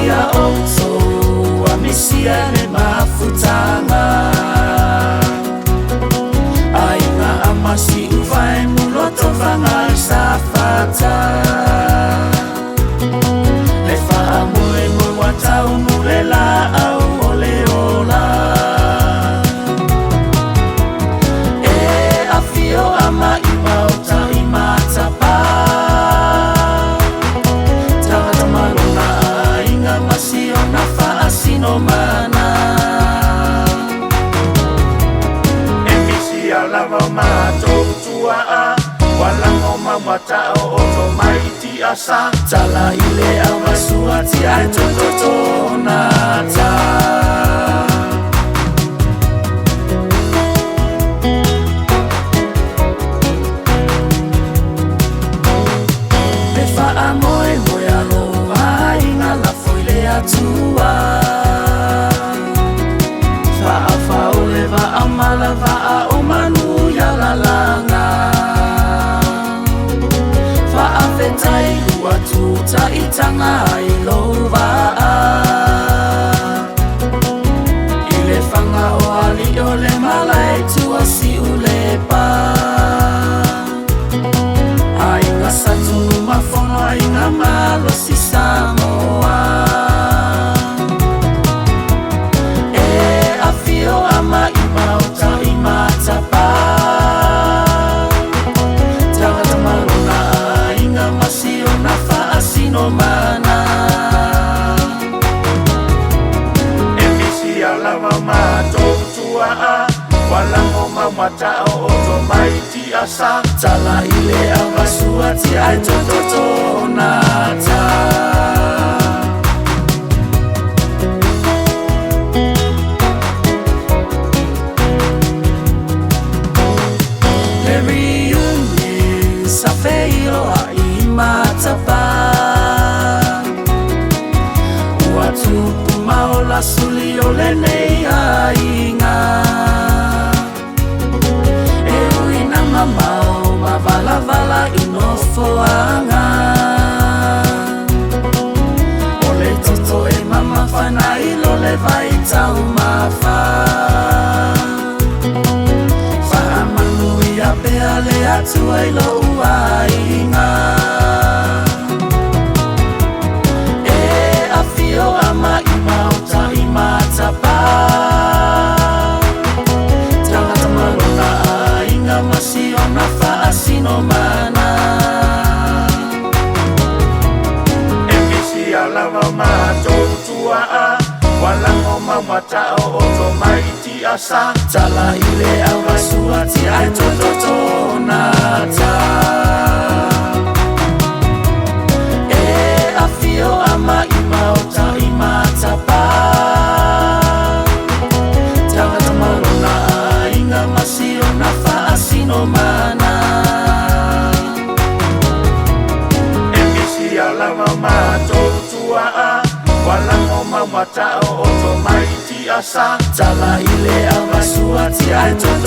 Amisia oto Amisia ne mafutanga Aina amasi uvai muloto vangal safata Lefa amue mo watau mulela au oleola Afio ama ima ota ima tapa Tangata malona inga masio nafa asino mana Emisi alava mato tua Walang omamata o otomaiti asa Tala ile amasuati ay tototo nata Amoy moyalo ainga la foile atua Fa ole va amala va omanu ya la langa Fa afetai luatu ta itanga ilova Ile fanga oali ole malai tua si ulepa Ainga satunu mafono ainga malo si Samoa afio ama ima ota ima tapa Tangata malona ainga masio nafa asino mana Emisi alava mato tua Walang omamata o otomaiti asa Tala ile amasuati ay tototo nata Le reunion sa feilo a imatapa Watu pumaola suli ole nei ainga Mamau mavala inofoanga Ole toto e mama fana ilo le vaita umafa Fa amanu ia peale atua ilo uainga afio ama ima uta ima tapa Tangata malona ainga masio nafa asino mana Emisi alava mato tua Walang omamata o otomaiti asa Tala ile amasuati ay tototo nata afio ama ima ota ima tapa Tangata malona ainga masio nafa asino mana Emisi alava mato tua Walang omamata o otomaiti asa Tala ile amasuati ay tototo